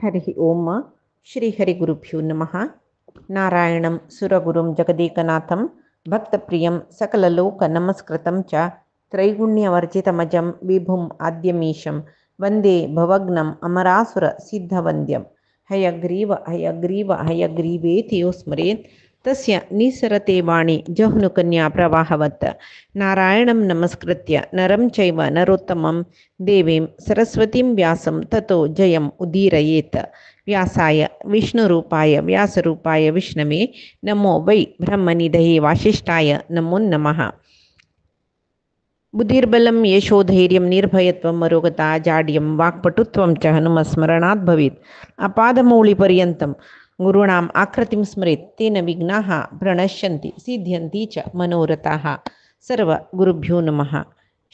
हरि ओम श्रीहरिगुरुभ्यो नमः। नारायणं सुरगुरुं जगदेकनाथं भक्तप्रियं सकललोकनमस्कृतं च त्रैगुण्यवर्जितमजं विभुम् आद्यमीशं वन्दे भवग्नम् अमरासुरसिद्धवन्द्यं। हयग्रीव हयग्रीव हयग्रीवेति यो स्मरेत् तस्य निसरते वाणी जह्नुकन्या प्रवाहवत्। नारायणं नमस्कृत्य नरं चैव नरोत्तमं देवीं सरस्वतीं व्यासं ततो जयम् उदीरयेत्। व्यासाय विष्णुरूपाय व्यासरूपाय विष्णवे नमो वै ब्रह्मनिधये वासिष्ठाय नमो नमः। बुद्धिर्बलं यशोधैर्यं निर्भयत्वं अरोगता जाड्यं वाक्पटुत्वं च हनुमस्मरणात् भवेत्। अपादमौलिपर्यन्तं गुरूणाम् आकृतिं स्मरेत् तेन विघ्नाः प्रणश्यन्ति सिद्ध्यन्ति च मनोरथाः। सर्वगुरुभ्यो नमः।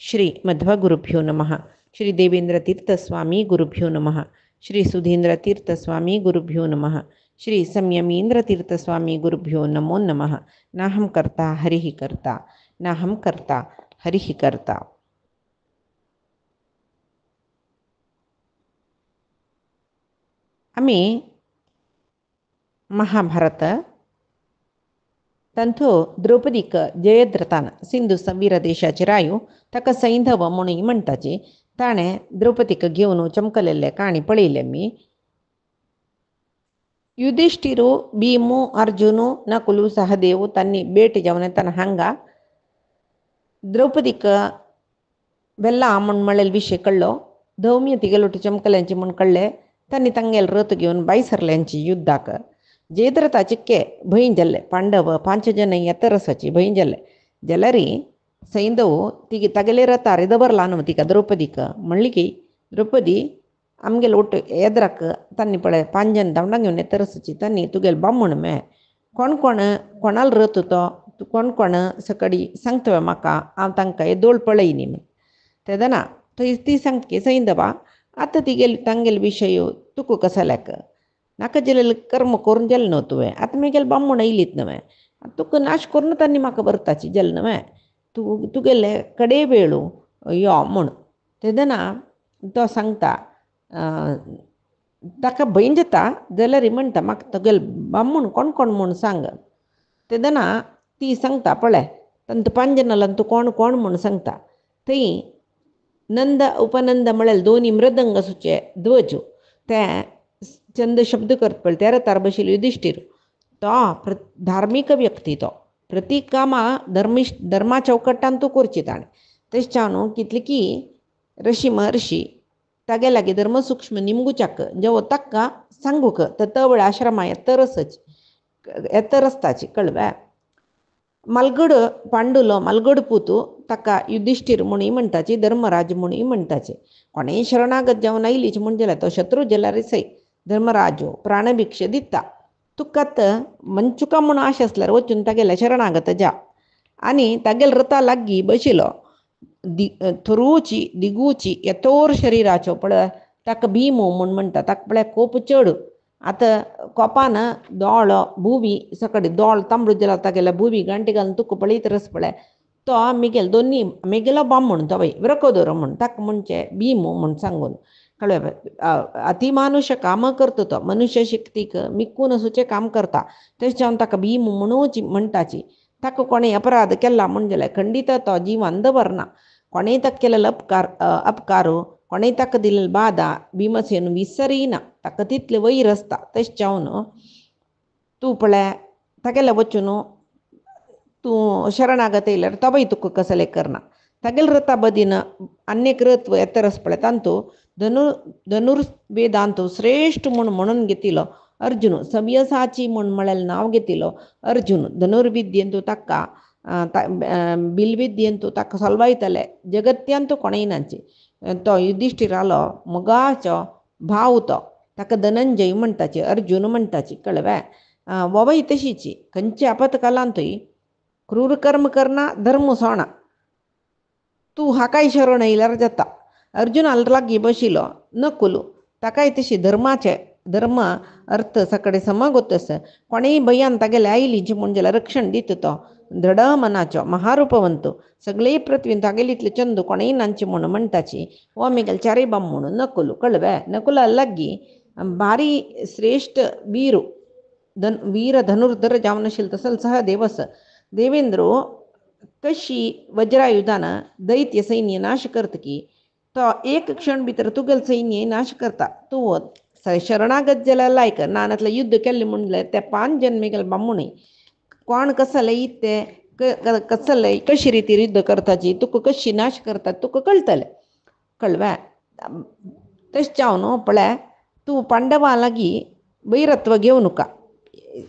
श्री मध्वगुरुभ्यो नमः। श्री देवेन्द्रतीर्थस्वामी गुरुभ्यो नमः। श्री सुधीन्द्रतीर्थस्वामी गुरुभ्यो नमः। श्री संयमीन्द्रतीर्थस्वामी गुरुभ्यो नमो नमः। नाहं कर्ता हरिः कर्ता नाहं कर्ता हरिः कर्ता। आम्ही महाभारत तंथो द्रौपदीक जयद्रथान सिंधू सवीर देशाचे रायो ताका सैंधव म्हणून म्हणटाचे ताणें द्रौपदीक घेवन चमकलेले काणी पळयले मी. युधिष्ठिरू भीमू अर्जुनू नकुलू सहदेव तन्नी भेट जावन तन हांगा द्रौपदीक ಬೆಲ್ಲ म्हण म्हळेल विषय कळ्ळो. धौम्य तिगेलोटी चमकल्यांची म्हण कळ्ळें. तांणी तांगेल रथ घेवन बाई सरल्यांची युद्धाक. जयद्रथाचे के भंय जाल्ले. पांडव 5 जन येतरसाची भंय जाल्ले जाल्यार सैंधव तिगे तागेले रथार दबरला न्हू तिका द्रौपदीक. म्हणली की द्रौपदी आमगेल ಒಟ್ಟು ಎದ್ರಾಕ ತನ್ನಿ ಪಳೆ 5 ಜನ ದಾಂಡ घेवन येतरसाची तांणी तुगेल बामण मे कोण कोण कोणाल रथ तो तू कोण कोण सकडी सांगतवे म्हाका हांव तांकां येदोळ पळयनी म्हण. तेदना ती सांगतकी सैंधवा आतां तिगेल तांगेल विशय तुका कसाल्याक नाका जाल्यार कर्म करून जालें न्हू तुवें. आतां म्हगेल बामण येयलीत न्हय तुका नाश करून तांणी म्हाका बरताची जालें न्हय तुगेले कडे वेळू यो म्हूण. तेदना तो सांगता ताका भंय जाता जाल्यार म्हणटा म्हाका तुगेल बामण कोण कोण म्हूण सांग. तेदना ती सांगता पळय तांत 5 जनांक तूं कोण कोण म्हूण सांगता. थंय नंद उपनंद म्हळ्यार दोनी मृदंग सुचे ध्वज ते चंद शब्द करता पळय त्या रथार बशिल्लो युधिष्ठीर तो धार्मीक व्यक्ती. तो प्रती कामां धर्मा चौकट्टान तूं करची ताणें. तशें न्हू कितले की ऋषी महर्षी तागे लागीं धर्म सूक्ष्म निमगुचाक जेवो ताका सांगूक तवळ आश्रमा येतरसताची कळ्ळें. मलगड पांडुलो मलगड पुतू ताका युधिष्ठीर म्हणून म्हणटाची धर्मराज म्हणून म्हणटाचे. कोणेय शरणागत जावन आयलीच म्हण जाल्यार तो शत्रू जाल्यार सय धर्मराजो प्राणभिक्ष दिता. तुकात मंचुका म्हूण आश आसल्यार वचून तागेल्या शरणागत जा. आनी तागेल रथा लागीं बशिलो थोरूची दिगूची येतोर शरिराचो पळय ताका भीमो म्हूण म्हणटा. ताका पळय कोप चड. आतां कोपान दोळो भुवी सकडी दोळ तांबडो जाल्यार तागेल्या भुवी गांठी घालून तुका पळयत रस पळय तो म्हगेल दोनी म्हगेलो बामण तो वय व्रकोदर म्हूण ताका म्हणचे भीमो म्हूण सांगून कळ्ळें. अतिमानुष काम करता तो मनुष्य शक्तीक मिकून सुचे काम करता. तशें जावन ताका भीम म्हणूच म्हणटाची. ताका कोणें अपराध केला म्हण जाल्यार खंडीत तो जिवान दवरना. कोणेय ताका केलेलो अपकारू कोणेय ताका दिलेली बाधा भीमसेन विसरिना. ताका तितलें वयर आसता. तशें जावन तूं पळय तागेलें वचून तूं शरणागत येयल्यार तोय तुका कसलें करना. तागेले रथा बदीन आनेक रथ येतरस पळय तांतू धनुर्वेदांतू श्रेश्ठ म्हणून घेतिलो अर्जुन. सव्यसाची म्हळ्यार नांव घेतिलो अर्जुन. धनुर्विद्येंतू ताका बिलविद्येंतू ताका सोलवायतले जगत्यांतू कोणेय नाची. तो युधिष्ठीर आलो मोगाचो भाव तो ताका धनंजय म्हणटाचे अर्जुन म्हणटाची कळ्ळें. वोवय तशीची खंयचे आपतकालांतूय क्रूर कर्म करना धर्म सोडना. तूं हाकाय शरण येयल्यार जाता. अर्जुनाल लागीं बशिलो नकुल ताकाय तशी धर्म अर्थ सकडे समगोतस कोणेय भयान तागेले आयलीची म्हण जाल्यार रक्षण दिता तो दृढ मनाचो महारूपवंत. सगळे पृथ्वीन तागेलीतले चंद कोणेय नांची म्हूण म्हणटाची. हो म्हगेल चारय बाम म्हणून नकुल कळ्ळें. नकुला लागीं भारी श्रेष्ठ वीर धनुर्धर जावनशील तसल सहदेवस देवेंद्रो कशी वज्रायुधानं दैत्य सैन्य नाश करतकी तो एक क्षण भितर तुगल सैन्य नाश करता तू शरणागत जला लायक नानातलं युद्ध केले म्हणलं त्या 5 जन्मेगल बामुणे कोण कसं इथे कसं कशी रीती युद्ध करताची तुक कशी नाश करतात तुक कळतले कळव्या तश न्हू पळय तू पांडवा लागी वैरत्व घेऊ नका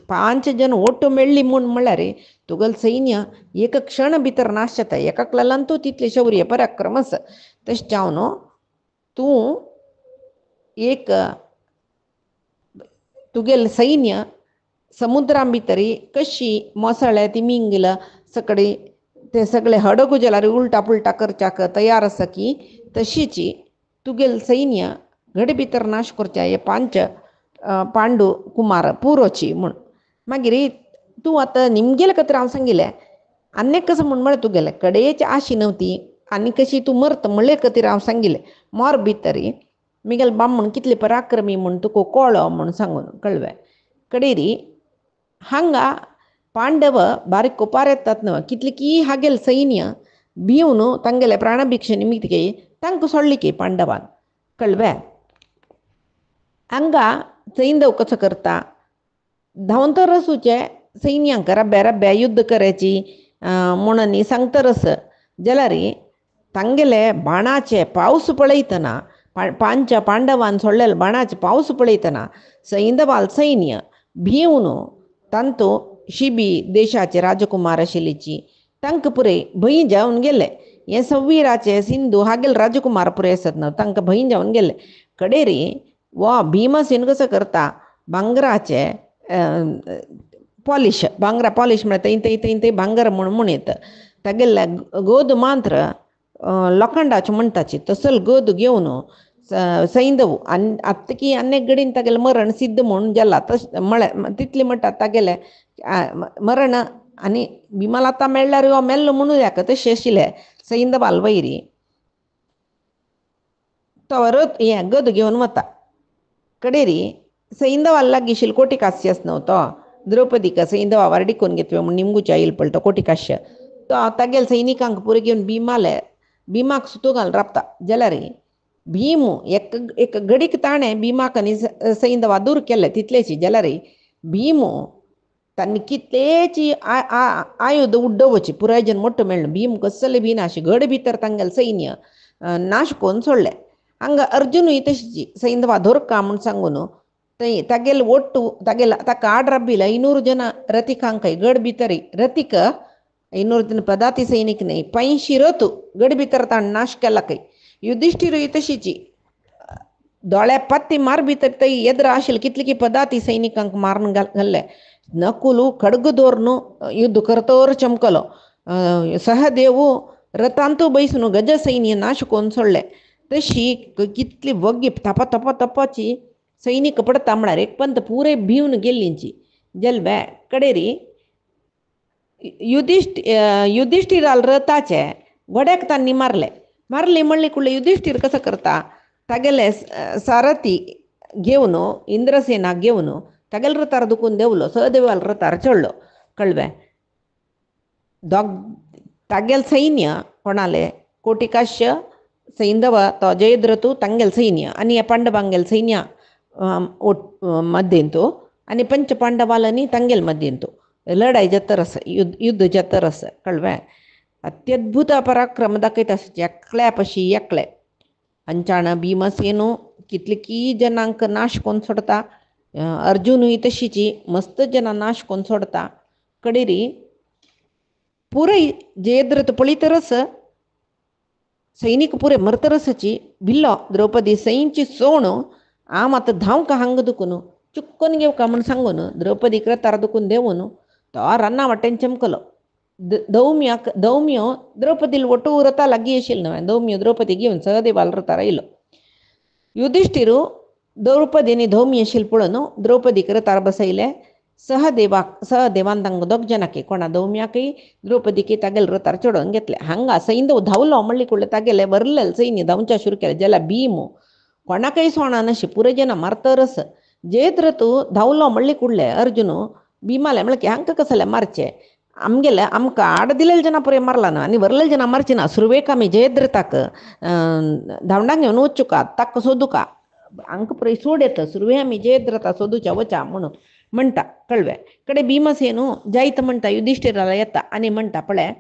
5 जन ಒಟ್ಟು मेळ्ळी म्हळ्यार तुगल सैन्य एक क्षण भितर नाश जाता एकाकलांतू तितले शौर्य पराक्रमस तश न्हू तू एक तुगेल सैन्य समुद्रा भितरी कशी मोसळे तिमिंगिल सकडी ते सगळे हडगू जलार उलटा पुलटा करच्याक तयार आसा की तशीची तुगेल सैन्य घडी भितर नाश करच्या हे 5 पांडू कुमार पुरोची म्हण मागीर तूं आतां निमगेले खातीर हांव सांगिल्लें आनी कसं म्हण तुगेलें कडेची आशी नव्हती आनी कशी तूं मरत म्हणले खातीर हांव सांगिल्लें मोर भितरी मिगेल बामण कितले पराक्रमी म्हण तुका कळ्ळो म्हण सांगून कळ्ळें कडेरी हांगा पांडव बारीक कोपार येतात न्हय कितले की हागेल सैन्य भिवन तांगेले प्राणभिक्षे निमित्त तांकां सोडली की पांडवान कळ्ळें हांगा सैंदव कसं करता धांवतरसूचे सैन्यांक रब्या युद्ध करायची म्हणून सांगतरस जाल्यार तांगेले बाणाचे पावस पळयतना 5 पांडवान सोडलेले बाणाचे पावस पळयतना सैंदवाल सैन्य भिवन तांतू शिबी देशाचे राजकुमार आशिल्लीची तांकां पुरे भंय जावन गेले हे सव्वीराचे सिंधू हागेल राजकुमार पुरे आसत न्हय तांकां भंय जावन गेले कडेरी वा भीमसेन कसं करता भांगराचे पॉलिश भांगरा पॉलिश म्हणटा थंय भांगर म्हण येता तागेले गोद मात्र लोखंडाचे म्हणटाची तसल गोद घेवन सैंदव आनी आत्तकी अनेक गडीन तागेलें मरण सिद्ध म्हणून जाला तश म्हळ्यार तितले म्हणटात तागेलें मरण आनी भीमाला आतां मेळ्ळ्यार हो मेल्लो म्हणून याक तशें आशिल्लें सैंदवाल वैरी तो रथ हें गद घेवन वता कडेरी सैंदवाल लागीं शिलकोटी कास्य आसनो तो द्रौपदीक सैंदवा वारडिकोन घेतवे म्हूण निमगुच्या येयल पळय तो कोटी काश्य तो तागेल सैनिकांक पुरे घेवन भीमाक सुतो घालून राबता जाल्यार भीम एक घडीक ताणें भीमाक आनी सैंदवा दूर केले तितलेची जाल्यार भीम तांणी कितलेची आयुध उड्डोवची पुराय मोठ्ठो मेळ्ळो भीम कसले भिना अशें घड भितर तांगेलें सैन्य नाश करून सोडलें हांगा अर्जुनूय तशीची सैंदवा धोरका म्हूण सांगून थंय तागेले ಒಟ್ಟು ताका आड रब्बिला 500 जन रथिकांकय गड भितरी रथिक 500 जन पदाती सैनिक न्हय 85 रथ गड भितर ताणें नाश केला खंय युधिष्ठिरूय तशीची दोळ्या पत्ती मार भितर थंय एद्र आशिल्ले कितले की पदाती सैनिकांक मारून घाल्ले नकुलू खडग दवरून युद्ध करतोर चमकलो सहदेव रथांतू बैसून गज सैन्य नाश करून सोडले तशी कितली वग्गी तपाची सैनिक पडता म्हळ्यार एक पंत पुरे भिवन गेल्लींची जल्व्या कडेरी युधिष्ठिराल रथाचे गोड्याक तांणी मारले म्हणले कुडले युधिष्ठिर कसं करता तागेले सारथी घेवन इंद्रसेनाक घेवन तागेले रथार दुखून देवलो सहदेवाल रथार चडलो कळ्ळें तागेल सैन्य कोणाले कोटिकाश्य सैंदव तो जयद्रथू तांगेल सैन्य आनी हे पांडवांगेल सैन्य मध्येंतू आनी 5 पांडवालांनी तांगेल मध्येंतू लढाई जातरस युद्ध जातरस कळ्ळें अत्यद्भुत पराक्रम दाखयता एकल्या पशी एकले अंचाण भीमसेनू कितले की जनांक नाश करून सोडता अर्जुनूय तशीची मस्त जना नाश करून सोडता कडेरी पुरे जयद्रथ पळयतरस सैनिक पुरे मरतरसची भिल्लो द्रौपदी सैनची सोण आम आतां धांवका हांगा दुखून चुक्कन घेवका म्हूण सांगून द्रौपदीक रथार दुखून देवून तो रन्ना वाटेन चमकलो दौम्यो द्रौपदील वटू रथा लागीं आशिल्लो न्हय दौम्यो द्रौपदी घेवन सहदेवाल रथार आयलो युधिष्ठिरू द्रौपदीनी धौम्य आशिल्लो पळोवन द्रौपदीक रथार बसयले सहदेवान तांकां 2 जनांक कोणा दौम्याकय द्रौपदीक तागेले रथार चडोवन घेतले हांगा सैंदव धांवलो म्हणले कुडले तागेले भरलेले सैन्य धांवच्या सुरू केलें जाल्यार भीम कोणाकय सोणा नशी पुरे जना मारतरस जेत्र तू धावलो म्हणली कुडले अर्जुन भीमाले म्हणले हंक कसले मारचे आमगेले आमकां आड दिलेले जना पुरे मारला ना आनी वरलेले जना मारची ना सुरवेक आमी जयद्र ताक धांवडाक घेवन वचूं का ताका सोदू का हांकां पुरे सोड येता सुरवे आमी जयद्रता सोदूच्या वचा म्हणून म्हणटा कळवे कडे भीमसेनू जायत म्हणटा युधिष्ठिराला येता आनी म्हणटा पळय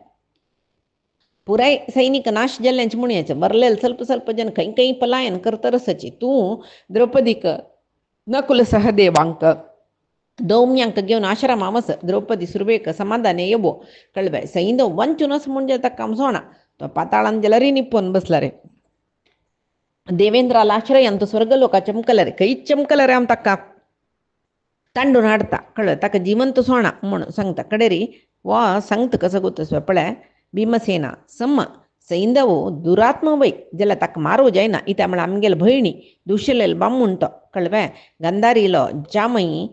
पुराय सैनिक नाश जाल्ल्यांचे म्हणयाचें बरलेले ಸ್ವಲ್ಪ ಸ್ವಲ್ಪ जन खंय खंय पलायन करतरसची तूं द्रौपदीक नकुल सहदेवांक दौम्यांक घेवन आश्रमा वस द्रौपदी सुरवेक समाधाने येवो कळवे सैंद ವಂಚುನಸ್ ಮುಂಜೆ ತಕ್ಕ ಅಂಸೋಣ ಪಾತಾಳಂಜಲರಿ ನಿಪ್ಪೊನ್ ಬಸ್ಲರೆ ದೇವೇಂದ್ರಾಲ ಆಶ್ರಯ ಅಂತ ಸ್ವರ್ಗಲೋಕ ಚಮಕಲರೆ ಕೈ ಚಮಕಲರೆ ಆಮ್ ತಕ್ಕ तांडून हाडता कळ्ळें ताका जिवंत सोणा म्हणून सांगता कडेरी वा सांगता कसो गोतसो पळय भीमसेना सम सैंदव दुरात्म वय जाल्यार ताका मारूं जायना इत्या म्हळ्यार आमगेले भयणी दुशेलेल बामूण तो कळ्ळें गांधारीलो जामई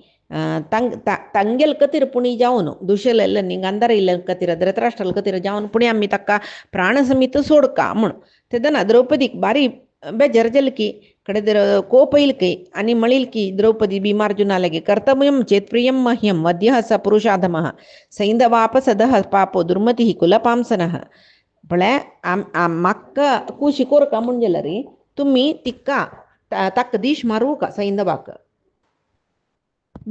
तांगेल कतीर पुणी जावन दुशेलेल न्ही गांधारील कतीर धृतराष्ट्राल कतीर जावन पुणी आमी ताका प्राण समीत सोडका म्हूण तेदना द्रौपदीक बारी बेजार जाली की कडेदर कोप येईल की आनी म्हणील की द्रौपदी भीमार्जुनालेगे कर्तव्यं चेत् प्रियं मह्यं वध्यः स पुरुषाधमः सैंधवापसदः पापो दुर्मतिः कुलपांसनः पळय म्हाका कुशी कोरका म्हणजे री तुमी तिका ताका दीश मारूं का सैंधवाक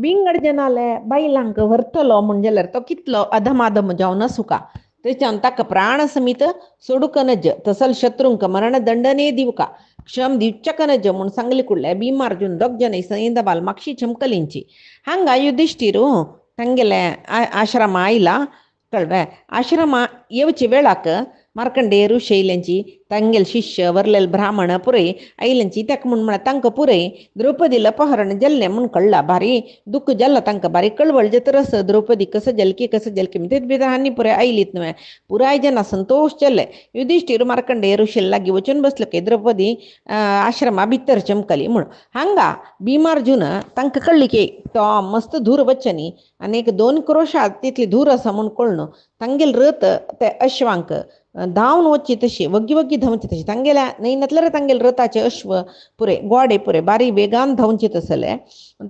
बिंगड जनाले बायलांक व्हरतलो म्हणजे तो कितलो अधमाधम जावन आसूं का त्याच्यान ताका प्राण समीत सोडूक नज तसल शत्रूंक मरण दंडने दिवका क्षम दिवचक नज म्हूण सांगली कुडले भीमार्जुन दोग जन सैंधवाल मागशी चमकलींची हांगा युधिष्ठिरू तांगेले आश्रम आयला कळ्ळें आश्रम येवचे वेळाक मार्कंडेयरू शैल्यांची तांगेल शिष्य वरलेल ब्राह्मण पुरे आयल्यांची ताका म्हूण म्हळ्यार तांकां पुरे द्रौपदील अपहरण जाल्लें म्हूण कळ्ळां भारी दुख्ख जाल्लो तांकां बारी कळवळ जतरस द्रौपदी कसं जलकी तेच भितर आनी पुरे आयलीत न्हय पुराय जना संतोश जाल्ले युधिष्ठीर मार्कंडेय ऋषी लागीं वचून बसलो की द्रौपदी आश्रमा भितर चमकली म्हूण हांगा भीमार्जुन तांकां कळ्ळी की तो मस्त धूर वच्चनी आनी एक 2 क्रोशां तितली धूर आसा म्हूण कळून तांगेल रथ ते अश्वांक धांवन वच्ची तशी वग्गी धांवची तशी तांगेल्या नैनातले तांगेल रथाचे अश्व पुरे गोडे पुरे बारी वेगान धांवचे तसले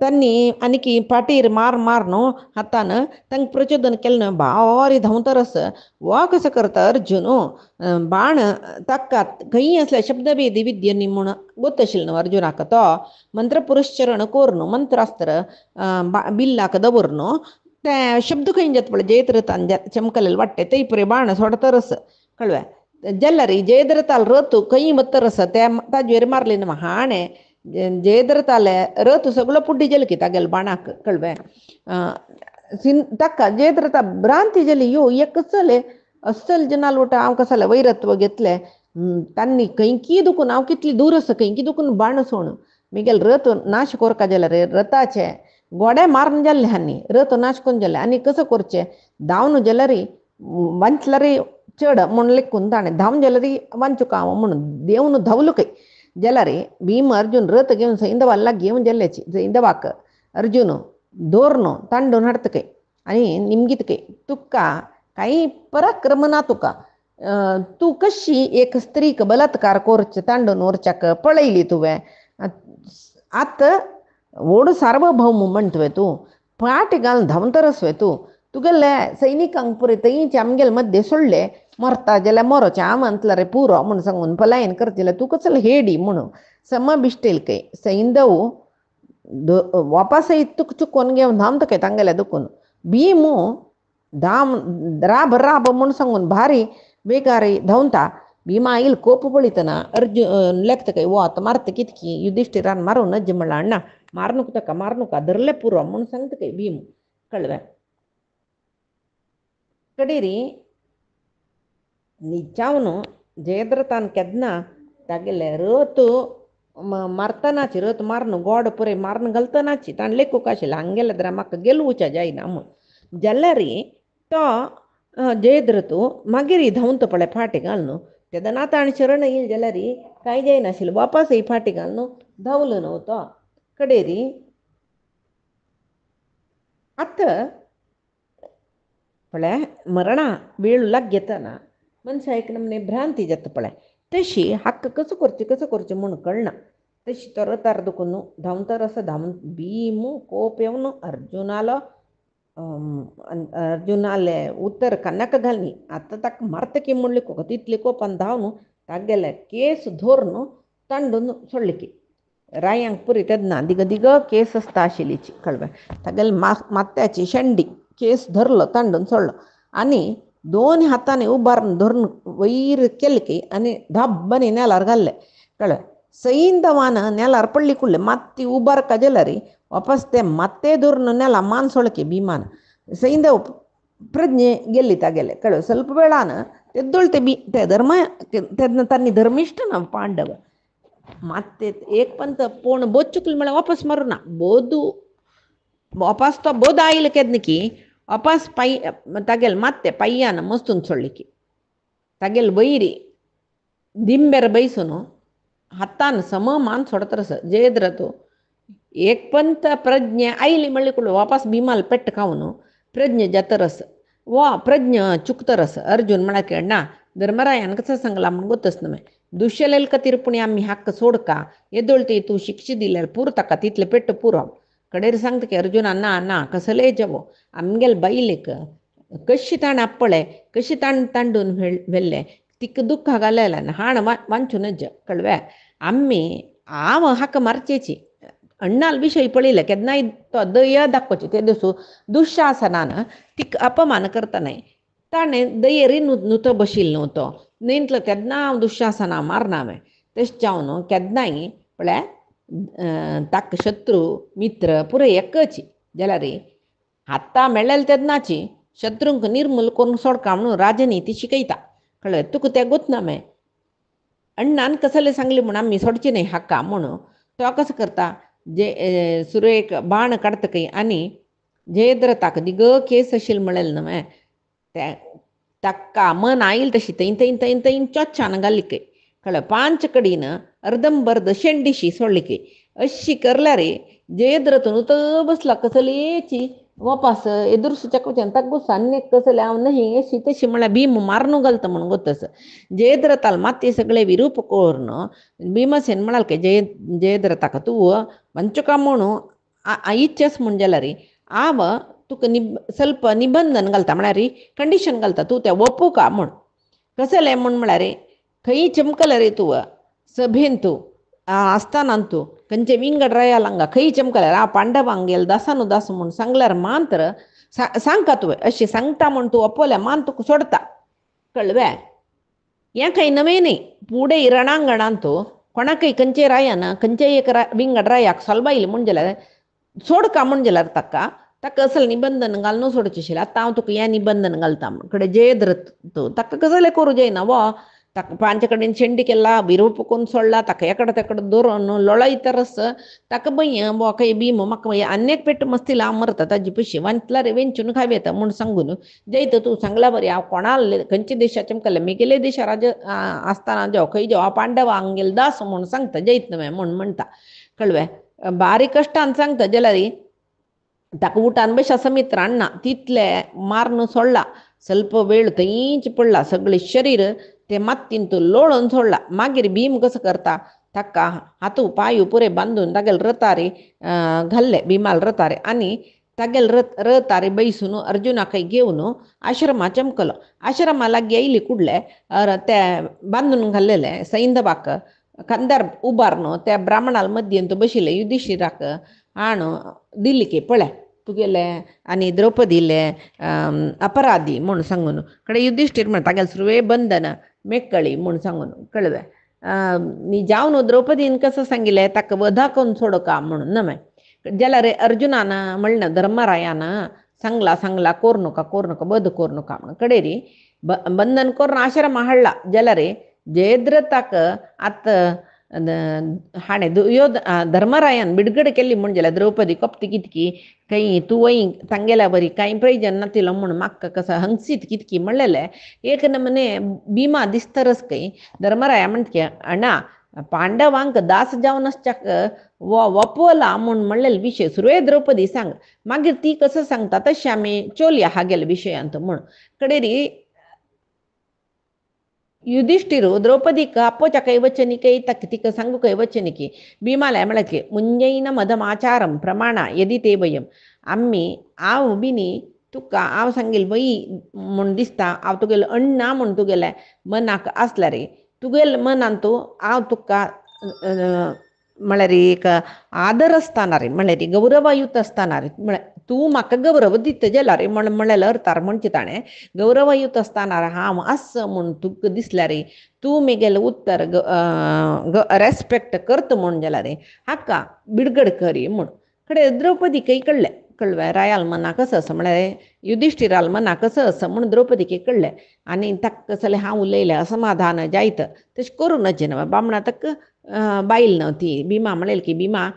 तांणी आनी पाटीर मार न्हू हातान तांकां प्रचोदन केलें न्हय भारी धांवतरस वा कसो करता अर्जुन बाण ताका खंय असले शब्दभेदी विद्य न्ही म्हूण गोत आशिल्लो न्हू अर्जुनाक तो मंत्र पुरश्चरण कोर न्हू मंत्रास्त्र बिल्लाक दवर न्हू ते शब्द खंय जाता पळय जयद्रथान चमकलेले वाडटे ते पुरे बाण सोडतरस कळ्ळें जल्लरी जयद्रथाल रथ खंय वतरस ते ताजेर मारले न्हू हाणे जयद्रथाले रथ सगळो पुड्डी जालो की तागेले बाणाक कळ्ळें ताका जयद्रथा भ्रांती जाली यो एक कसले अस्सल जनाल उठा हांव कसले वैरत्व घेतले तांणी खंयकी दुखून हांव कितली दूर आसा खंयकी दुखून बाण सोण मिगेल रथ नाश कोरका जाल्यार रथाचे गोडे मारून जाल्ले हांनी रथ नाश करून जाल्ले आनी कसो करचे धांवन जाल्यार वांचल्यार चड म्हूण लेखून ताणें धांवन जाल्यार वांचूक हांव म्हणून देंवन धांवलो खंय जाल्यार भीम अर्जुन रथ घेवन सैंधवाल लागीं येवन जाल्ल्याची सैंधवाक अर्जुन दोर न्हू तांडून हाडता खंय आनी निमगीत खंय तुका कांय पराक्रम ना तुका तूं कशी एक स्त्रीक बलात्कार करचे तांडून व्हरच्याक पळयली तुवें आतां व्हड सार्वभौम म्हण तुवें तूं फाट घालून धांवतरस तूं तुगेले सैनिकांक पुरे थंयचे आमगेले मध्य सोडले मरता जाल्यार मरोचे हांव म्हणटलें रे पुरो म्हूण सांगून पलायन करता जाल्यार तूं कसले हेडी म्हणून सम बिश्टेल खंय सैंधव वापसय तुक चुकोवन घेवन धांवता खंय तांगेले दुखून भीम धाम राब म्हूण सांगून भारी बेगारी धांवता भीमा येयला कोप पळयतना अर्जुन लेखता खंय वो आतां मारता कितकी युधिष्ठिरान मारूं नज म्हणल्यार अण्णा मारनूका धरले पुरो म्हूण सांगता खंय भीम कळ्ळें कडेरी निजावन जयद्रथान केन्ना तागेले रथ मारतनाची रथ मारन गोड पुरे मारन घालतनाची ताणें लेखूक आशिल्लें हांगेले जाल्यार म्हाका गेलवूचें जायना म्हूण जाल्यार तो जयद्रथ मागीर धांवता पळय फाटी घालून तेदना ताणें शरण येयलें जाल्यार कांय जायनाशिल्लें वापसय फाटी घालून धांवलो न्हू तो कडेरी आतां पळय मरणा वेळ लाग घेतना मनशा एक नमने भ्रांती जाता पळय तशी हक्क कसो करचें म्हूण कळना तशी तरतार दुखून धांवन तर असं धांवन भीमू कोप येवन अर्जुनाला अर्जुनाले उत्तर कन्नक घालनी आता ताका मर्तकी म्हणली तितली कोपान धांवन तागेले केस धोरून तांडून सोडलिकी रायांक पुरी तेदना दिग दिग केस आसता आशिल्लीची कळबे तागेले मात्याची शेंडी केस धरलो तांडून सोडलो आनी दोन हातांनी उबारून धरून वयर केले की आनी धब्बनी नेलार घाल्ले कळ्ळें सैंदवान नेलार पडली कुडले मत्ती उबारक गेल्यारी वापस ते ಮತ್ತೆ ಧೂರ್ನ ನೆಲ ಮಾನ್ಸೊಳಕ್ಕೆ ಭೀಮಾನ ಸೈಂದ ಪ್ರಜ್ಞೆ ಗೆಲ್ಲಿತಾ ಗೆಲೆ ಕಳು ಸ್ವಲ್ಪ ವೇಳಾನ ತೆದ್ದೊಳ್ತೆ ते धर्म त्यांनी धर्मिष्ठ ना पांडव ಮತ್ತೆ एक पंत पूर्ण बोध चुकली मला वापस मारू ना बोधू वापस तो बोध आईल केदनकी वापस पै तागेल ಮತ್ತೆ ಪಯ್ಯಾನ मस्तून सोडलिकी तागेल वैरी दिंबेर बैसून हातान सम मान सोडतरस जयद्रथो एक पंत प्रज्ञೆ आईली मळ्ळी वापस भीमाल पेट्ट खाऊन प्रज्ञೆ जातरस वा प्रज्ञ चुकतरस अर्जुन म्हणा ना धर्मरायान कसं सांगला म्हणून गोतच नव्हे दुष्यलेल का तिरपुणी आम्ही हक्क सोडका एदोळते तू शिक्षी दिल्यार पुरता तिथले पेट्ट पुरव कडेर सांगता की अर्जुन अण्णा अण्णा कसले जावो आमगेल बाईलेक कशी ताण अप्पळे कशी ताण तांडून व्हेल्ले तिक दुःख घालायला हाण वांचूनच कळव्या आम्ही आव हक्क मारचेची अण्णाल विषय पळयले केन्नाय तो दया दाखोवची ते दिसू दुःशासनान तिक अपमान करता नाही ताणें दयेरी नुतो बशिल्लो नव्हतो नेंतलो केन्ना हांव दुःशासना मारना हांवें तशें जावन केन्नाय म्हळ्यार ताका शत्रू मित्र पुरे एकची जाल्यार हाता मेळ्ळेले तेन्नाची शत्रूंक निर्मूल करून सोडका म्हणून राजनिती शिकयता कळ्ळें तुका तें गोतना हांवें अण्णान कसले सांगले म्हूण आमी सोडची न्हय हक्का म्हणून तो कसं करता जे सुरेख बाण काडतकय आनी जयद्रथाक दिग केस आशिल्ले म्हळेले न्हय ते ताका मन आईल तशी थंय थंय थंय थंय चोच्चान घालिकय कळ्ळें पांच कडीन अर्दंबर्द शेंडीशी सोडलिकय अशी करल्यार जयद्रथून उत बसला कसलेची वापस एदुरसूच्या वचन ताका गुस्साने कसले हांव न्हय अशी तशी म्हळ्यार भीम मारून घालता म्हणून गोतस जयद्रथाल माती सगळे विरूप करून भीमसेन म्हणाल की जयद्रथाक तूं ವಂಚಕ म्हणून इच्छस म्हूण जाल्यार हांव तुका ಸ್ವಲ್ಪ निबंधन घालता म्हळ्यार कंडिशन घालता तूं तें ओपूका म्हूण कसलें म्हूण म्हळ्यार खंय चमकले रे तूं सभेन तूं आसतना तूं खंयचे विंगड रायाल हांगा खंय चमकल्यार हांव पांडवांक गेल दासानू दास म्हूण सांगल्यार मात्र सांगता तुवें अशें सांगता म्हूण तूं ओपल्यार मान तुका सोडता कळ्ळें हें खंय नवें न्ही फुडें रणांगणांत कोणाकय खंयचे रायान खंयचे एक विंगड रायाक सोलबायले म्हूण जाल्यार सोडका म्हूण जाल्यार ताका असलें निबंधन घालून सोडचें आशिल्लें आतां हांव तुका हें निबंधन घालता म्हूण कडेन जयद्रथ ताका कसलें करूं जायना वो ताका पांच कडेन शेंडी केला विरूप करून सोडला ताका एकडे तेकडे धरून लोळयतरस ताका भंय वो खंय भीम म्हाका आनेक पेट्ट मस्तीला हांव मरता ताजे पयशे वांचल्यार वेंचून खाव येता म्हूण सांगून जयत तूं सांगला बरें हांव कोणाल खंयच्या देशाचें मुखारलें मेगेले देशा राज आसतना जेव खंय जेव हांव पांडवां हांगेल दास म्हूण सांगता जयत न्हय म्हूण म्हणटा कळ्ळें बारीक कश्टान सांगता जाल्यार ताका उठान बशा समित्र हाडना तितले मारून सोडला ಸ್ವಲ್ಪ वेळ थंयच पडला सगळें शरीर ते मातीन तो लोळून सोडला मागीर भीम कसं करता ताका हातू पांय पुरे बांदून तागेले रथारे घाल्ले भीमाल रथारे आनी तागेले रथारे बैसून अर्जुनाकय घेवन आश्रमा चमकलो आश्रमा लागीं येयली कुडले ते बांदून घाल्लेले सैंधवाक कंदार उबारून त्या ब्राह्मणाल मध्येन तो बशिल्ले युधिष्ठिराक हाण दिल्ली की पळय तुगेले आनी द्रौपदीले अपराधी म्हूण सांगून कडेन युधिष्ठीर म्हण तागेले सुरवे बंधन मेकळी म्हूण सांगून कळ्ळें नी जावन द्रौपदीन कसं सांगिल्लें ताका वधा करून सोडका म्हणून न्हय जाल्यार अर्जुनान म्हणलें धर्मरायान सांगला कोर नाका वध कोर नाका म्हणून कडेरी बंधन करून आश्रमा हाडला जाल्यार जयद्रथाक आतां हाणे धर्मरायान बिडगड केल्ली म्हूण जाल्यार द्रौपदी कपती कितकी खंय तूं वय तांगेल्या बरी कांय प्रयोजन नातिलो म्हूण म्हाका कसं हंगसीत कितकी म्हणलेलें एक नमने भीमा दिसतरच खंय धर्मराया म्हणटा अण्णा पांडवांक दास जावन आसच्याक वपवला म्हूण म्हणलेले विशय सुरवे द्रौपदी सांग मागीर ती कसं सांगता तशें आमी चोलया हागेले विशयांत म्हूण कडेरी युधिष्ठिರು द्रौपदीक ಅಪ್ಪೋಚ ಕೈವಚನಿಕೆ ತಕ್ತಿಕ ಸಂಗು ಕೈವಚನಿಕೆ ಭೀಮಾಲ ಎಮಳಕೆ ಮುಂಜೈನ ಮದಮಾಚಾರಂ ಪ್ರಮಾಣ यदि ते वयम आम्ही आव बिनी तुका आव सांगेल वई म्हण दिसता हांव तुगेल अण्णा म्हण तुगेले मनाक आसला रे तुगेल मनान तूं हांव तुका म्हळ्यार एक आदर आसतना रे म्हळ्यार गौरवयुत आसतना रे म्हळ्यार तूं म्हाका गौरव दिता जाला रे म्हळ्यार अर्थ म्हणचे ताणें गौरवयुत आसतना हांव आस म्हूण तुका दिसल्या रे तूं म्हगेलें उत्तर रेस्पेक्ट करता म्हूण जाला रे हाका बिडगड करी म्हूण कडेन द्रौपदीकय कळ्ळें कळ्ळें रायाल मना कसं असं म्हळ्यार युधिष्ठिराल मना कसं असं म्हूण द्रौपदीक कळ्ळें आनी ताका कसलें हांव उलयलें असमाधान जायत तशें करूं नजे न्हय बामणा ताका बायल न्हय ती भिमा म्हणलेली की भिमा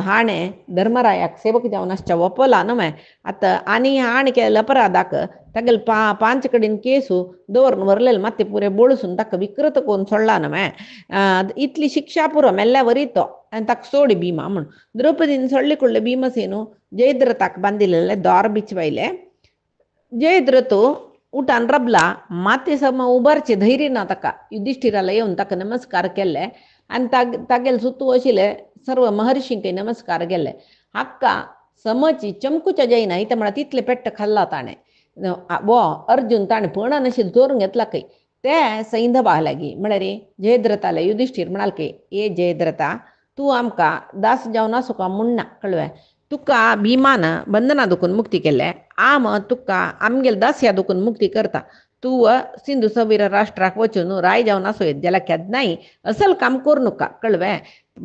हाणें धर्मरायाक सेवक जावन आसच्या ओपला न्हय आतां आनी हाणें केलें अपराधाक तागेले पांच कडेन केसू दवरून व्हरलेले मात ते पुरे बोळसून ताका विकृत करून सोडला न्हय इतली शिक्षा पुरो मेल्ल्या वरी तो आनी ताका सोड भिमा म्हूण द्रौपदीन सोडले कडले भीमसेनू जयद्रथाक बांदिल्ले दार बिचवायले जयद्रथू उठान रबला माते सम उबारचे धैर्य ना ताका युधिष्ठिराला येवन ताका नमस्कार केले आनी तागेले सुतू आशिल्ले सर्व महर्षींकय नमस्कार केले हाका समची चमकुच्या जायना इथं म्हळ्यार तितले पेट्ट खाल्ला ताणें वो अर्जून ताणें पळना नाशिल्लो चोरून घेतला खंय ते सैंधवा लागीं म्हळ्यार जयद्रथाले युधिष्ठीर म्हणाल की ए जयद्रथा तूं आमकां दास जावन आसूं का म्हणना कळ्ळें तुका भिमान बंधना दुखून मुक्ती केले आम तुका आमगेले दास्या दुखून मुक्ती करता तूं सिंधू सवीर राष्ट्राक वचून राय जावन आसूं येत जाल्यार केन्नाय असल काम करूं नका कळ्ळें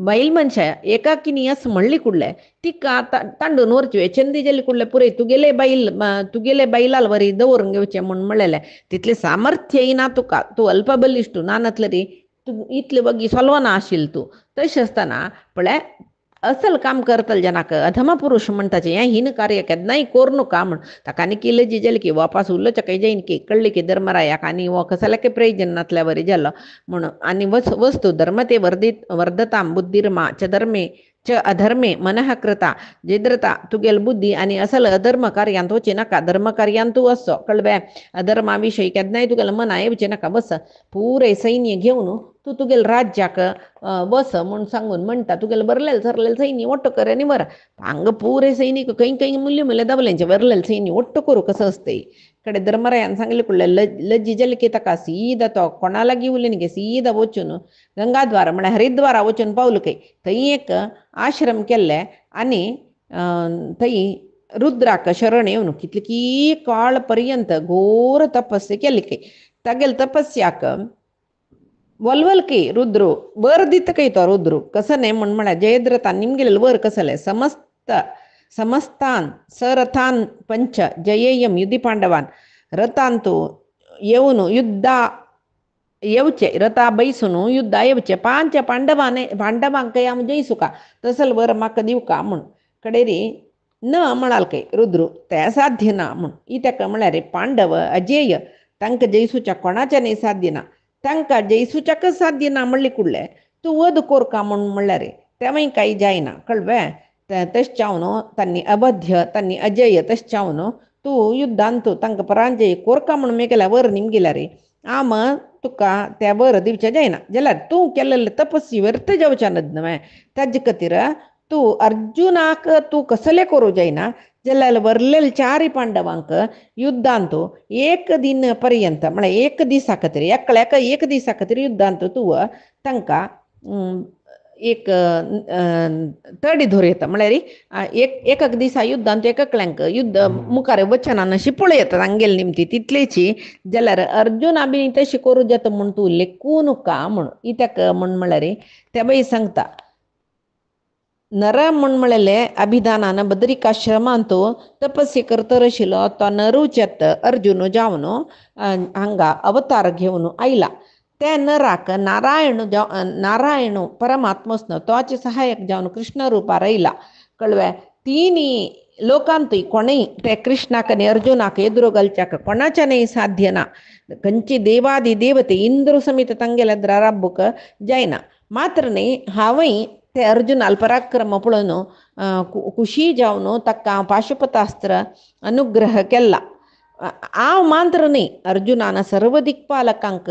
बैल मनशा एकाकिनी असं म्हणली कुडले तिका तांडून व्हरचे चंदी जाली कुडले पुरे तुगेले बैलाल वरी दवरून घेवचे म्हूण म्हणलेले तितले सामर्थ्य येना तुका तूं अल्पबलिश्टू नानतले रे तूं इतले बगी सोलवना आशिल्ल तूं तशें आसतना पळय असल काम करतले जनाक अधम पुरुष म्हणटाचे हें हीन कार्य केन्नाय करूं नका म्हूण ताका आनी केले जी जाली की वापस उरलो चकय जायन की कळ्ळें की धर्मरायाक आनी हो कसल्याके प्रयोजन नातल्या वरी जालो म्हूण आनी वस्तू धर्म ते वर्धतां बुद्धिर्मा च धर्मे च अधर्मे मनः कृता जयद्रथा तुगेल बुद्धी आनी असल अधर्म कार्यांत वचे नाका धर्म कार्यांत तूं वचो कळ्ळें अधर्मा विशयी केन्नाय तुगेलें मना येवचें नाका बस पुरे सैन्य घेवन तूं तुगेल राज्याक बस म्हूण सांगून म्हणटा तुगेलें बरलेलें सरलेलें सैन्य ओट्ट कर आनी वर हांगा पुरे सैनीक खंय मूल्य दाबलेंचे बरलेलें सैन्य ओट्ट करूं कसं असतें कडेन धर्मरायान सांगलें कुडलें लज्जी जाली की ताका सीदा तो कोणा लागीं उरलें गे सीदा वचून गंगाद्वार म्हळ्यार हरिद्वारा वचून पावलो खंय थंय एक आश्रम केल्ले आनी थंय रुद्राक शरण येवन कितली काळ पर्यंत घोर तपस्या केली खंय तागेले तपस्याक वलवल की रुद्रो वर दित कई तो रुद्रो कसं नाही म्हळ्यार जयद्रथान निमगेलेलं वर कसले समस्तान सरथान पंच जयेयम युधी पांडवान रथान तू येऊन युद्धा येवचे रथा बैसून युद्धा येवचे पांच पांडवांक आम जयसू का तसल वर म्हाका दिव का म्हूण कडेरी न म्हणाल खंय रुद्रू ते साध्य ना म्हूण इत्याक म्हळ्यार पांडव अजेय तांकां जयसूच्या कोणाच्यानय साध्य ना तांकां जयसूच्याक साध्य ना म्हणली कुडले तूं वध कोर का म्हूण म्हणल्यार तेवय काही जायना कळ्ळें तशें चावन तांणी अबध्य तांणी अजय तशें चावन तूं युद्धांत तूं तांकां पराजय कोरका म्हूण मेगेल्या वर निमगेल्या रे आम तुका त्या वर दिवचें जायना जाल्यार तूं केल्लें तपस्वी व्यर्थ जावचें न्हय ताजे खातीर तूं अर्जुनाक तूं कसलें करूं जायना जाल्यार वरलेले चारय पांडवांक युद्धांत एक दिन पर्यंत म्हळ्यार एक दिसा खातीर एकल्याक एक दिसा खातीर युद्धांत तूं तांकां एक तडी धर येता म्हळ्यार एक दिसा युद्धांत एकल्यांक युद्ध मुखार वचना अशी पळयता तांगेली निमती तितलेची जाल्यार अर्जुना बी तशी करूं जाता म्हूण तूं लेखूं नका म्हूण इत्याक म्हूण म्हळ्यार ते बाई सांगता नर म्हूण म्हणलेले अभिधानान बद्रिकाश्रमांत तपस्या करतर आशिल्लो तो नरूचेत अर्जुन जावन हांगा अवतार घेवन आयला ते नराक नारायण परमात्मस्न तोचे सहायक जावन कृष्ण रुपार आयला कळ्ळें तिनी लोकांतूय कोणय ते कृष्णाक आनी अर्जुनाक एदुरो घालच्याक कोणाच्यानय साध्य ना खंयची देवादी देवते इंद्र समेत तांगेले द्राराबूक जायना मात्र न्ही हांवय ते अर्जुनाल पराक्रम पळोवन खुशी जावन ताका पाशुपतास्त्र अनुग्रह केला हांव मात्र न्ही अर्जुनान सर्व दिक्पालकांक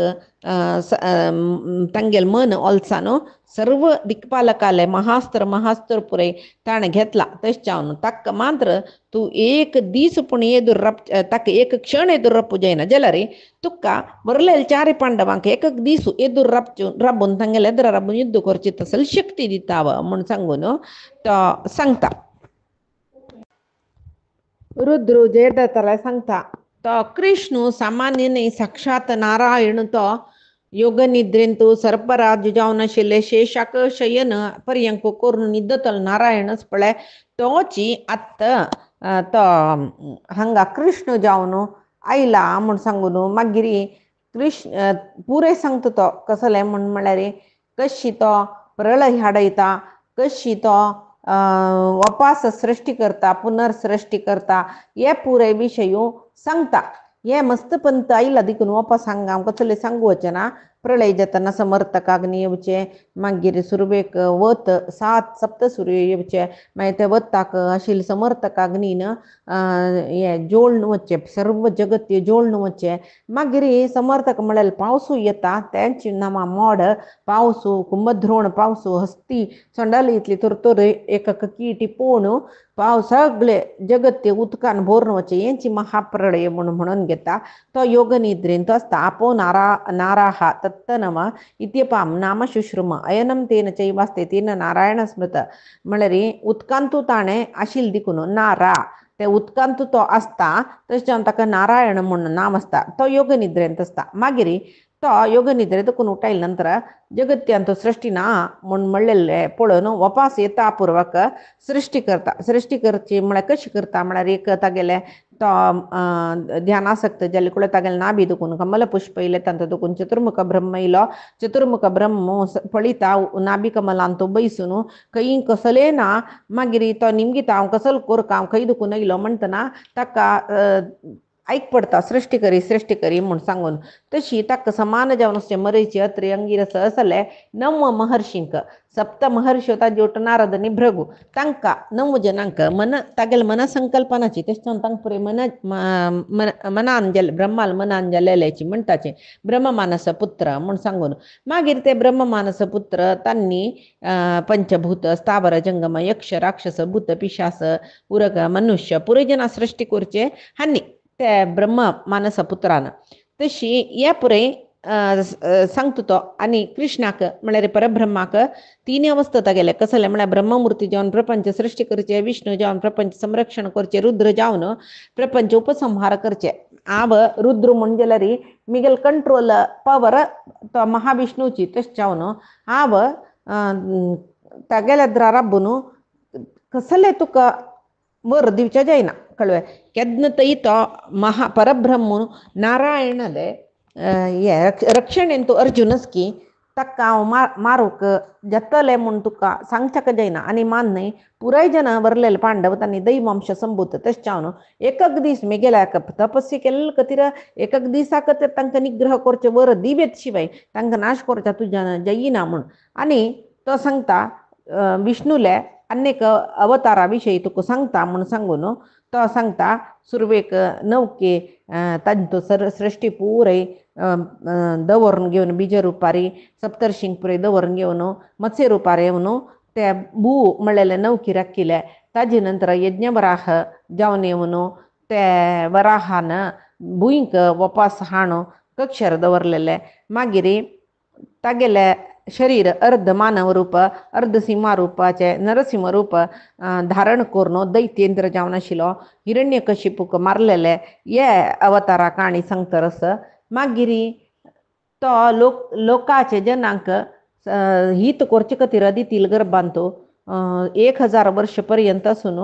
तांगेल मन ओलसानो सर्व दिक्पालकाले महास्त्र पुरे ताणें घेतला तशें जावन ताका मात्र तूं एक दीस पूण येदूर ताका एक क्षण येदूर रप्पू जायना जाल्यार तुका बरलेले चारी पांडवांक एक दीस येदूर राबून तांगेले एदरा राबून युद्ध करची तसली शक्ती दिता म्हूण सांगून तो सांगता. रुद्र जयदत्ताला सांगता तो कृष्ण सामान्य न्ही साक्षात नारायण तो योग निद्रेंतू सर्पराज जावन आशिल्ले शेशाक शयन पर्यंक करून न्हिदतल नारायणच पळय तोची आत्त तो हांगा कृष्ण जावन आयला म्हूण सांगून मागीर कृष्ण पुरे सांगता तो कसले म्हळ्यार कशी तो प्रलय हाडयता कशी तो वापस सृष्टी करता पुनर्सृष्टी करता हे पुरे विशय सांगता. हे मस्त पंत आयला देखून वापस हांगा आमकां कसले सांगू वचना प्रलय जातना समर्थकाग्नी येवचे मागीर सुरवेक वत 7 सप्तसूर्य येवचे मागीर ते वताक आशिल्ले समर्थकाग्नीन हे जोडून वचचे सर्व जगत जोडून वचचे मागीर समर्थक म्हळ्यार पावसू येता तेंची नांवां मोड पावसू कुंभद्रोण पावसू हस्ती चंडाली इतली तर एक कीटी पोवन सगळे जगत ते उदकान भरून वचे हेंची महाप्रळय म्हणून घेता. तो योग निद्रेंत आसता आपो नाराहा तत्तनम इत्यपाम नाम शुश्रुम अयनम तेन चैवास्ते तेन नारायण स्मृत म्हळ्यार उदकांतू ताणें आशिल्ले देखून नारा ते उदकांत तो आसता तशें जावन ताका नारायण म्हणून नाम आसता. तो योग निद्रेंत आसता. मागीर तो योग निद्रे देखून उठयले नंतर जगत्यांत सृष्टी ना म्हूण म्हणलेले पळोवन वापस येता पूर्वक सृष्टी करची म्हळ्यार कशी करता म्हळ्यार एक तागेले तो ध्यानासक्त जाले कुळे तागेले नाभी दुखून कमल पुष्प इले तांत दुखून चतुर्मुख ब्रह्म इलो चतुर्मुख ब्रह्म पळयता नाभी कमलान तो बैसून खंय कसले ना मागीर तो निमगिता हांव कसल कोरक हांव खंय दुखून येयलो म्हणटना ताका ऐक पडता सृष्टी करी म्हूण सांगून तशी ताका समान जावन अशें मरीची अत्री अंगिरस असले 9 महर्षींक सप्त महर्षी ताजे उठ नारद आनी भृगू तांकां 9 जनांक मन तागेले मन संकल्पनाची तशें जावन तांकां पुरे मनान गेले ब्रह्माल मनान जालेल्याची म्हणटाचे ब्रह्ममानस पुत्र म्हूण सांगून मागीर ते ब्रह्ममानस पुत्र तांणी पंचभूत स्थावर जंगम यक्ष राक्षस भूत पिशास उरग मनुष्य पुरे जना सृष्टी करचे हांणी ते ब्रह्म मानस पुत्रान तशी हे पुरे सांगता तो. आनी कृष्णाक म्हळ्यार परब्रह्माक 3 अवस्था तागेले कसले म्हळ्यार ब्रह्ममुर्ती जावन प्रपंच सृष्टी करचे विष्णू जावन प्रपंच संरक्षण करचे रुद्र जावन प्रपंच उपसंहार करचे. हांव रुद्र म्हण जाल्यार मिगेल कंट्रोल पावर तो महाविष्णूची तशें जावन हांव तागेले राबून कसले तुका वर दिवचे जायना कळ्ळें. केन्ना तरी तो परब्रह्म नारायणाले हे रक्षणेन तूं अर्जुनस की ताका हांव मारूक जतले म्हूण तुका सांगच्याक जायना आनी मान न्हय पुराय जना वरलेले पांडव तांणी दैवंश संभूत तशें जावन एक दीस मेगेल्याक तपस्या केल्ले खातीर एक दिसाक तांकां निग्रह करचे वर दिवेत शिवाय तांकां नाश करचे तुज्या जायना म्हूण. आनी तो सांगता विष्णूले अनेक अवतारा विशयी तुका सांगता म्हूण सांगून तो सांगता सुरवेक नौके तांचो सृष्टी पुराय दवरून घेवन बीज रुपारी सप्तर्षींक पुराय दवरून घेवन मत्स्य रुपार येवन ते भू म्हणलेले नौकी राखिले ताजे नंतर यज्ञ वराह जावन येवन ते वराहान भुंयक वापस हाडून कक्षेर दवरलेले मागीर तागेले शरीर अर्ध मानव रूप अर्ध सिंह रुपाचे नरसिंह रूप धारण करून दैत्येंद्र जावन आशिल्लो हिरण्यकशिपूक मारलेले हे अवतारा काणी सांगतरस मागीर तो लोकाचे जनांक हित करचे खातीर दितील गर्भांत 1000 वर्ष पर्यंत आसून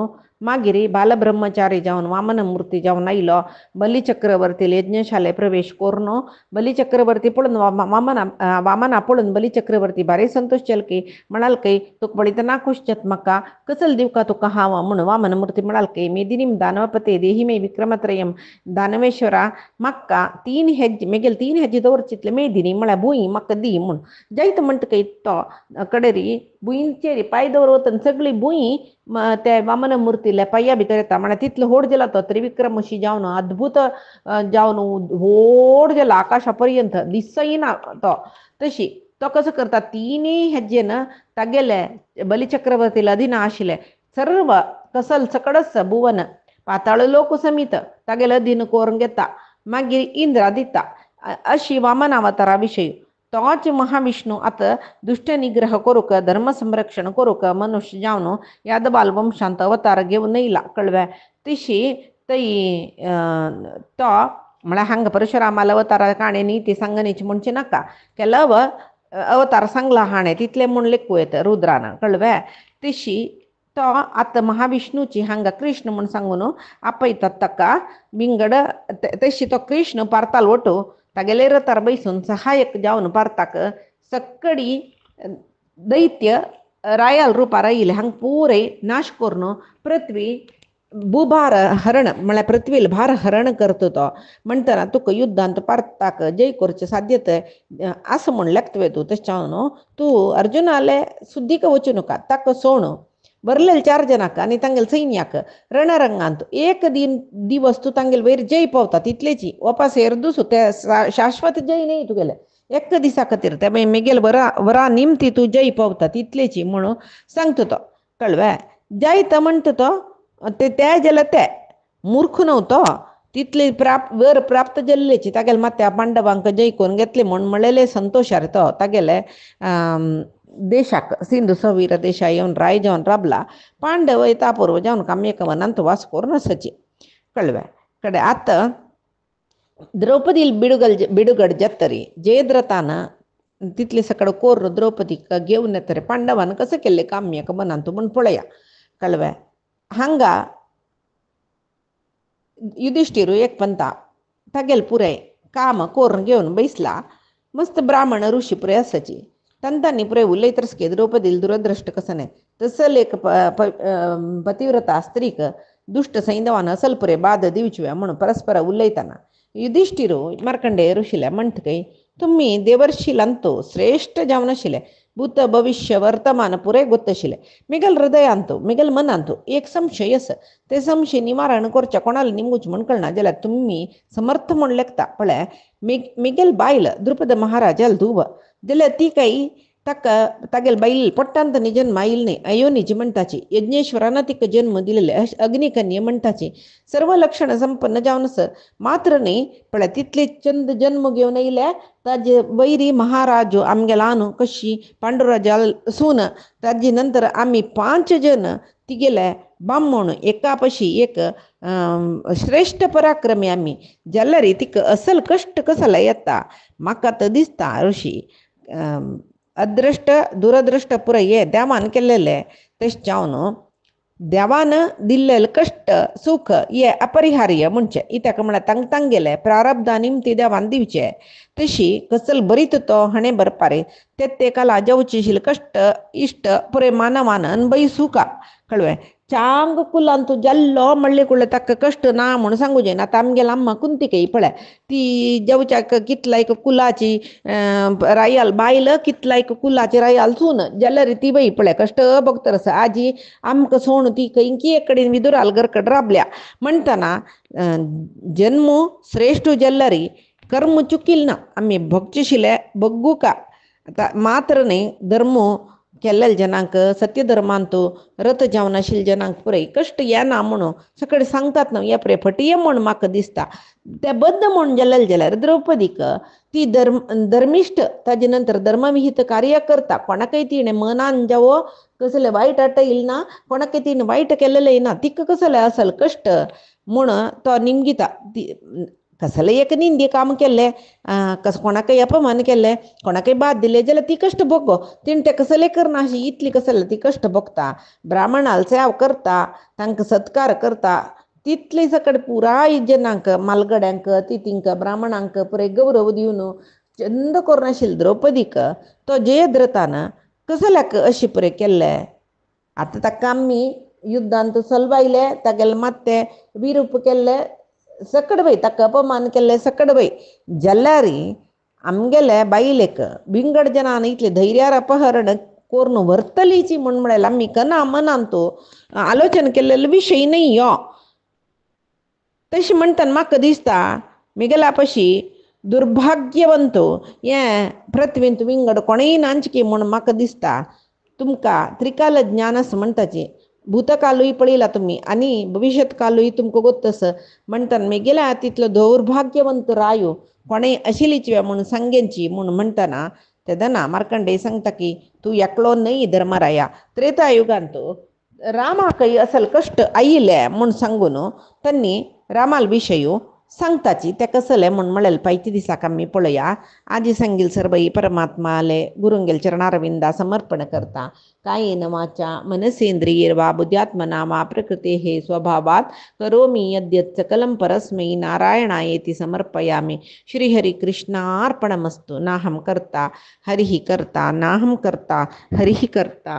मागीर बालब्रह्मचारी जावन वामन मूर्ती जावन आयलो बलिचक्रवर्ती यज्ञशाले प्रवेश करून बलिचक्रवर्ती पळोवन वामना पळोवन बलिचक्रवर्ती बारी संतोष केलकी म्हणाल की तुका पळयतना खुश जात म्हाका कसले दिवका तुका हांव म्हणून वामन मूर्ती म्हणाल की मेदिनीम दानवपते देही मे विक्रमत्रयम दानवेश्वरा म्हाका 3 हेज्जे मेगेल 3 हेज्जे दवरचितले मेदिनी म्हळ्यार भुंय म्हाका दी म्हूण जायत म्हणटकीर तो कडेरी भुंयचेर पांय दवरत सगळी भुंय ते वामन मूर्ती तिले पय्या भितर येता म्हळ्यार तितलो व्हड गेला तो त्रिविक्रम अशी जावन अद्भुत जावन व्हड गेला आकाशा पर्यंत दिसयना तो तशी तो कसो करता तिनूय हेज्जेन तागेले बलिचक्रवर्तीला अधीन आशिल्ले सर्व कसल सकडस भुवन पाताळ लोक समीत तागेले अधीन करून घेता मागीर इंद्रा दिता अशी वामन अवतारा विशयी तोच महाविष्णू आतां दुष्ट निग्रह करूक धर्म संरक्षण करूक मनुष्य जावन यादबाल वंशांत अवतार घेवन येयला कळ्ळें तशी तई तो म्हळ्यार हांगा परशुरामाला अवतारा काणे नीती सांगनीची म्हणचे नाका केलो अवतार सांगला हाणें तितले म्हूण लेखू येता रुद्रान कळ्ळें तशी तो आतां महाविष्णूची हांगा कृष्ण म्हूण सांगून आपयतात ताका विंगड तशी तो कृष्ण पारताल वटू तागेले रथार बैसून सहाय्यक जावन पारताक सक्कडी दैत्य रायाल रुपार येयले हांगा पुरे नाश करून पृथ्वी भूभार हरण म्हळ्यार पृथ्वील भार हरण करता तो म्हणटना तुका युद्धांत पारताक जय करचे साध्यते असं म्हण लेखतवे तूं तशें तूं अर्जुनाले सुद्दीक वचूं नका ताका सोण बरलेल 4 जनाक आनी तांगेल सैन्याक रणरंगांत एक दिवस तूं तांगेल वयर जय पावता तितलेची वपास हेरदूस ते शाश्वत जय न्ही तुगेले एक दिसा खातीर ते मेगेल वरा निमती तूं जय पावता तितलेची म्हणून सांगता तो कळ्ळें जायत म्हणटा तो ते जाल्यार ते मूर्ख नव्हतो तितले वर प्राप्त जाल्लेची तागेले मात्या पांडवांक जय करून घेतले म्हूण म्हणलेले संतोशार तो तागेले देशाक सिंधू सवीर देशा येवन राय जावन राबला पांडव येता पूर्व जावन काम्यक वनांत वास करून आसाची कळ्ळें कडेन आतां द्रौपदी बिडगड जातरी जयद्रथान तितले सकड कोर द्रौपदीक घेवन येतरे पांडवान कसं केल्लें काम्यक वनांत म्हूण पळया कळ्ळें हांगा युधिष्ठिरू एक पंता तागेल पुरे काम कोरून घेवन बैसला मस्त ब्राह्मण ऋषी पुरे आसाची तंतांनी पुरे उलयत रसके द्रौपदील दुरदृष्ट कसने तसल एक पतिव्रता स्त्रीक दुष्ट सैंधवान असल पुरे बाद दिवचे म्हणून परस्पर उलयतना युधिष्ठिरू मार्कंडेय ऋषीला म्हणतकय तुम्ही देवर्षीलांतो श्रेष्ठ जावन आशिल्ले भूत भविष्य वर्तमान पुरे गोत्तशिले मिगल हृदयांतो मिगल मनांतो एक संशय आसा ते संशय निवारण करच्या कोणाला निमूच म्हण कळना जाल्यार तुम्ही समर्थ म्हण लेखता पळय मिगेल बायल द्रुपद महाराजाल धुव जाल्यार ती काही ताका तागेल बाईल पोट्टांत जन्म आयिल्ली न्ही अयोनीची म्हणटाची यज्ञेश्वरान तिका जन्म दिलेले अग्निकन्ये म्हणटाची सर्व लक्षण संपन्न जावन मात्र न्ही पळय तितले चंद जन्म घेवन येयल्या ताजे वैरी महाराजो आमगेला न्हू कशी पांडुराजाल सून ताजे नंतर आमी 5 जन तिगेले बामण एका पशी एक श्रेष्ठ पराक्रमी आमी जाल्यार तिका असल कश्ट कसला येता म्हाका तर दिसता ऋषी अदृष्ट दुरदृष्ट पुरे हे देवान केल्लेले तशें जावन देवान दिल्लेले कश्ट सुख हे अपरिहार्य म्हणचे इत्याक म्हळ्यार तांगेले प्रारब्धा निमती देवान दिवचे तशी कसल बरीत तो हाणें बरपारे ते काला जावचीशील कश्ट इश्ट पुरे मानवान अनभई सुका कळ्ळें चांग कुलान तूं जाल्लो म्हणले कुळ्ळे ताका कश्ट ना म्हूण सांगू जायना आतां आमगेला अम्मा कुंतिकय पळय ती जेवच्याक कितलायक कुलाची रायाल बायल कितलायक कुलाची रायाल सून जाल्यार ती बाई पळय कश्ट भोगतर आसा आजी आमकां सोण ती खंयकी कडेन विदुराल घरकड राबल्या म्हणटना जन्म श्रेष्ठ जाल्यार कर्म चुकील ना आमी भोगचेशिले भोगू का आतां मात्र न्ही धर्म केल्लेल्या जनांक सत्य धर्मांतो रथ जावन आशिल्ल्या जनांक पुरे कश्ट येना म्हणून सकड सांगतात न्हू हे पुरे फटये म्हूण म्हाका दिसता ते बद्द म्हूण जाल्यार द्रौपदीक ती धर्मिश्ट ताजे नंतर धर्मविहित कार्य करता कोणाकय तिणें मनान जावो कसले वायट आटयल ना कोणाकय तिणें वायट केल्लें ना तिका कसले असल कश्ट म्हूण तो निमगिता कसलें एक निंदी काम केल्लें कोणाकय अपमान केल्लें कोणाकय बाद दिले जाल्यार ती कश्ट भोगो तिणें तें कसलें करना अशी इतली कसले ती कश्ट भोगता ब्राह्मणाल सेवा करता तांकां सत्कार करता तितले सकड पुराय जनांक मालगड्यांक तितींक ब्राह्मणांक पुरे गौरव दिवन चंद करून आशिल्ले द्रौपदीक तो जयद्रथान कसल्याक अशें पुरे केल्लें आतां ताका आमी युद्धांत सलवायले तागेले मात्ते विरूप केल्ले सकड बाई ताका अपमान केल्ले सकड बाई जाल्यार आमगेले बायलेक विंगड जनान इतले धैर्यार अपहरण कोर्ण वर्तलीची म्हण म्हळ्यार मी कना मनान तो आलोचन केलेलो विशय नाही यो तशी म्हणटान म्हाका दिसता मिगेला पशी दुर्भाग्यवंत हें पृथ्वींत विंगड कोणेय नांचकी म्हूण म्हाका दिसता तुमकां त्रिकाल ज्ञान आसा म्हणटाचें भूतकालूय पळयला तुमी आनी भविष्यत कालूय तुमकां गोत्तस म्हणटान मेगेल्या तितलो दौर्भाग्यवंत रायो कोणेय अशिलीच वे म्हूण सांगेची म्हूण म्हणटना तेदना मार्कंडेय सांगता की तूं एकलो न्हय धर्मराया त्रेतायुगांत रामाकय असल कश्ट आयिल्ले म्हूण सांगून त्यांनी रामाल विशयू सांगताची ते कसले म्हूण म्हळेल पायती दिसाक आमी पळया आजी सांगील सरबई परमात्माले गुरुंगेल चरणारविंदा समर्पण करता कायेन वाचा मनसेंद्रिये वा बुद्ध्यात्मना वा प्रकृते हे स्वभावात करोमि यद्यत् सकलं परस्मै नारायणायेति समर्पयामि श्रीहरि कृष्णार्पणमस्तु नाहं कर्ता हरिः कर्ता नाहं कर्ता हरिः कर्ता।